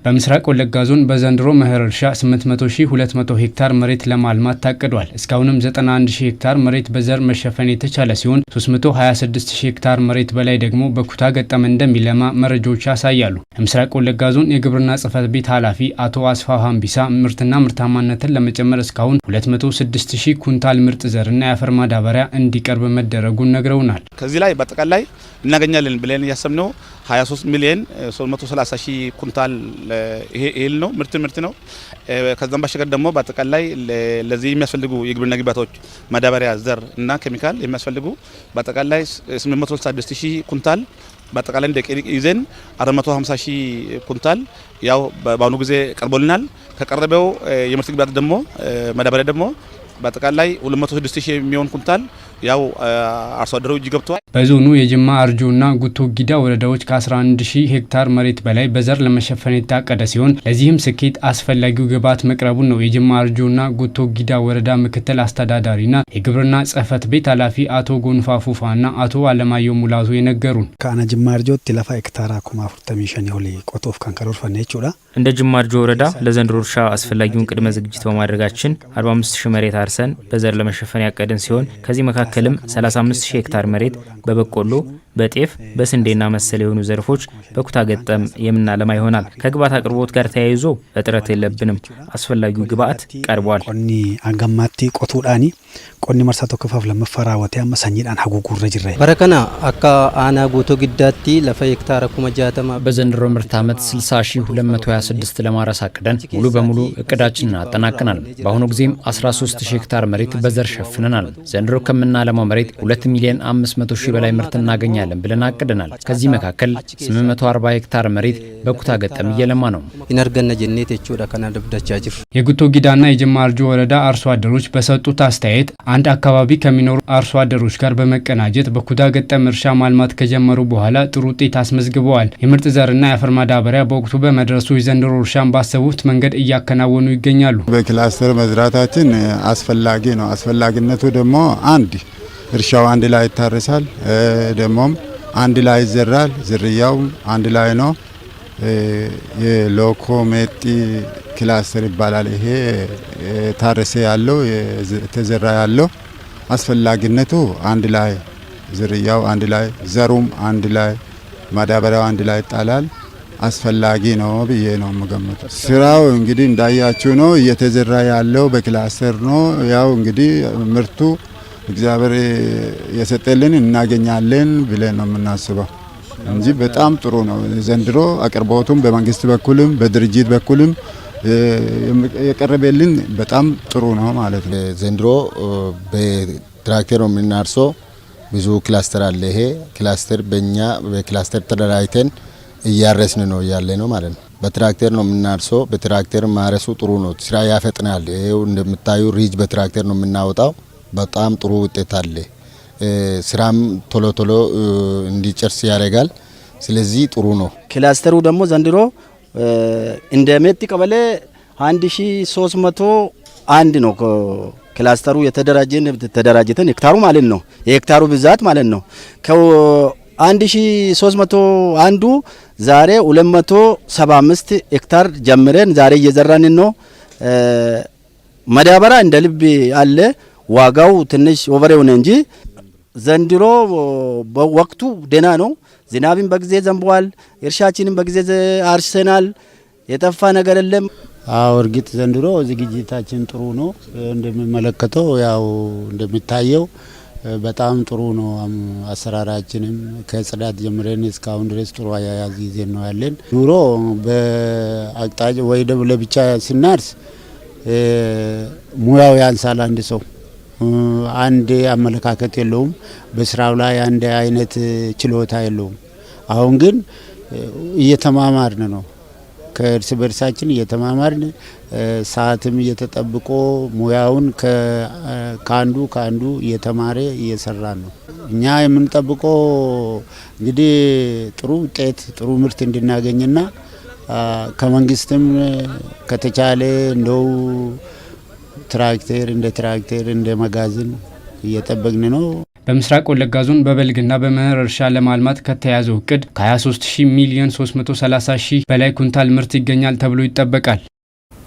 በምስራቅ ወለጋ ዞን በዘንድሮ መኸር እርሻ 800,200 ሄክታር መሬት ለማልማት ታቅዷል። እስካሁንም 91,000 ሄክታር መሬት በዘር መሸፈን የተቻለ ሲሆን 326,000 ሄክታር መሬት በላይ ደግሞ በኩታ ገጠም እንደሚለማ መረጃዎች ያሳያሉ። የምስራቅ ወለጋ ዞን የግብርና ጽሕፈት ቤት ኃላፊ አቶ አስፋው ሀምቢሳ ምርትና ምርታማነትን ለመጨመር እስካሁን 206,000 ኩንታል ምርጥ ዘርና የአፈር ማዳበሪያ እንዲቀርብ መደረጉን ነግረውናል። ከዚህ ላይ በአጠቃላይ እናገኛለን ብለን ያሰብነው 23,330,000 ኩንታል ይሄል ነው ምርት ነው። ከዛም ባሻገር ደግሞ በአጠቃላይ ለዚህ የሚያስፈልጉ የግብርና ግብዓቶች ማዳበሪያ፣ ዘር እና ኬሚካል የሚያስፈልጉ በአጠቃላይ 836,000 ኩንታል በአጠቃላይ እንደ ቀሪ ይዘን 450,000 ኩንታል ያው በአሁኑ ጊዜ ቀርቦልናል። ከቀረበው የምርት ግብዓት ደግሞ ማዳበሪያ ደግሞ በአጠቃላይ 206,000 የሚሆን ኩንታል ያው አርሶ አደሩ እጅ ገብቷል። በዞኑ የጅማ አርጆና ጉቶ ጊዳ ወረዳዎች ከ11,000 ሄክታር መሬት በላይ በዘር ለመሸፈን የታቀደ ሲሆን ለዚህም ስኬት አስፈላጊው ግብዓት መቅረቡን ነው የጅማ አርጆና ጉቶ ጊዳ ወረዳ ምክትል አስተዳዳሪና የግብርና ጽሕፈት ቤት ኃላፊ አቶ ጎንፋ ፉፋና አቶ አለማየሁ ሙላቱ የነገሩን። ካና ጅማ አርጆት ለፋ ሄክታር አኩማ ፉርተሚሽን ይሁሊ ቆቶፍ ካንከሮር ፈነቹላ እንደ ጅማ አርጆ ወረዳ ለዘንድሮ እርሻ አስፈላጊውን ቅድመ ዝግጅት በማድረጋችን 45,000 መሬት አርሰን በዘር ለመሸፈን ያቀድን ሲሆን ከዚህ መካከልም 35,000 ሄክታር መሬት በበቆሎ፣ በጤፍ፣ በስንዴና መሰል የሆኑ ዘርፎች በኩታ ገጠም የምናለማ ይሆናል። ከግብዓት አቅርቦት ጋር ተያይዞ እጥረት የለብንም። አስፈላጊው ግብዓት ቀርቧል። ቆኒ አንገማቲ ቆቱዳኒ ቆኒ መርሳቶ ከፋፍ ለመፈራወት ያመሰኝዳን ሀጉጉረ ጅራ በረከና አካ አና ጉቶ ግዳቲ ለፈ ሄክታር ኩማ ጃተማ በዘንድሮ ምርት ዓመት 60,226 ለማረስ አቅደን ሙሉ በሙሉ እቅዳችንን አጠናቀናል። በአሁኑ ጊዜም 13,000 ሄክታር መሬት በዘር ሸፍነናል። ዘንድሮ ከምናለማው መሬት 2,500,000 በላይ ምርት እናገኛለን ብለን አቅደናል። ከዚህ መካከል 840 ሄክታር መሬት በኩታ ገጠም እየለማ ነው። ይነርገነ ጀኔት እቹዳ ከና ደብዳቻ ጅር የጉቶ ጊዳና የጅማ አርጆ ወረዳ አርሶ አደሮች በሰጡት አስተያየት አንድ አካባቢ ከሚኖሩ አርሶ አደሮች ጋር በመቀናጀት በኩታ ገጠም እርሻ ማልማት ከጀመሩ በኋላ ጥሩ ውጤት አስመዝግበዋል። የምርጥ ዘርና የአፈር ማዳበሪያ በወቅቱ በመድረሱ የዘንድሮ እርሻን ባሰቡት መንገድ እያከናወኑ ይገኛሉ። በክላስተር መዝራታችን አስፈላጊ ነው። አስፈላጊነቱ ደግሞ አንድ እርሻው አንድ ላይ ይታረሳል፣ ደሞም አንድ ላይ ይዘራል። ዝርያው አንድ ላይ ነው። የሎኮ ሜጢ ክላስተር ይባላል። ይሄ ታረሰ ያለው የተዘራ ያለው አስፈላጊነቱ አንድ ላይ ዝርያው አንድ ላይ ዘሩም አንድ ላይ ማዳበሪያው አንድ ላይ ይጣላል። አስፈላጊ ነው ብዬ ነው የምገምተው። ስራው እንግዲህ እንዳያችሁ ነው እየተዘራ ያለው በክላስተር ነው። ያው እንግዲህ ምርቱ እግዚአብሔር የሰጠልን እናገኛለን ብለን ነው የምናስበው እንጂ በጣም ጥሩ ነው። ዘንድሮ አቅርቦቱም በመንግስት በኩልም በድርጅት በኩልም የቀረበልን በጣም ጥሩ ነው ማለት ነው። ዘንድሮ በትራክተር ነው የምናርሰው። ብዙ ክላስተር አለ። ይሄ ክላስተር በእኛ በክላስተር ተደራጅተን እያረስን ነው ያለ ነው ማለት ነው። በትራክተር ነው የምናርሰው። በትራክተር ማረሱ ጥሩ ነው፣ ስራ ያፈጥናል። ይሄው እንደምታዩ ሪጅ በትራክተር ነው የምናወጣው። በጣም ጥሩ ውጤት አለ። ስራም ቶሎ ቶሎ እንዲጨርስ ያደርጋል። ስለዚህ ጥሩ ነው። ክላስተሩ ደግሞ ዘንድሮ እንደ ሜጢ ቀበሌ 1301 ነው ክላስተሩ የተደራጀተን ሄክታሩ ማለት ነው። የሄክታሩ ብዛት ማለት ነው። ከ1301 ዛሬ 275 ሄክታር ጀምረን ዛሬ እየዘራን ነው። ማዳበሪያ እንደ ልብ አለ። ዋጋው ትንሽ ኦቨር ሆነ እንጂ ዘንድሮ በወቅቱ ደና ነው። ዝናብም በጊዜ ዘንቧል። እርሻችንም በጊዜ አርሰናል። የጠፋ ነገር የለም። አዎ እርግጥ ዘንድሮ ዝግጅታችን ጥሩ ነው። እንደሚመለከተው ያው እንደሚታየው በጣም ጥሩ ነው። አሰራራችንም ከጽዳት ጀምረን እስካሁን ድረስ ጥሩ አያያዝ ጊዜ ነው ያለን። ኑሮ በአቅጣጫ ወይ ደግሞ ለብቻ ሲናርስ ሙያው ያንሳል። አንድ ሰው አንድ አመለካከት የለውም። በስራው ላይ አንድ አይነት ችሎታ የለውም። አሁን ግን እየተማማርን ነው። ከእርስ በርሳችን እየተማማርን ሰዓትም እየተጠብቆ ሙያውን ከአንዱ እየተማረ እየሰራን ነው። እኛ የምንጠብቀው እንግዲህ ጥሩ ውጤት ጥሩ ምርት እንድናገኝና ከመንግስትም ከተቻለ እንደው ትራክተር እንደ መጋዘን እየጠበቅን ነው። በምስራቅ ወለጋ ዞን በበልግና በመኸር እርሻ ለማልማት ከተያዘው እቅድ ከ23 ሚሊዮን 330 ሺህ በላይ ኩንታል ምርት ይገኛል ተብሎ ይጠበቃል።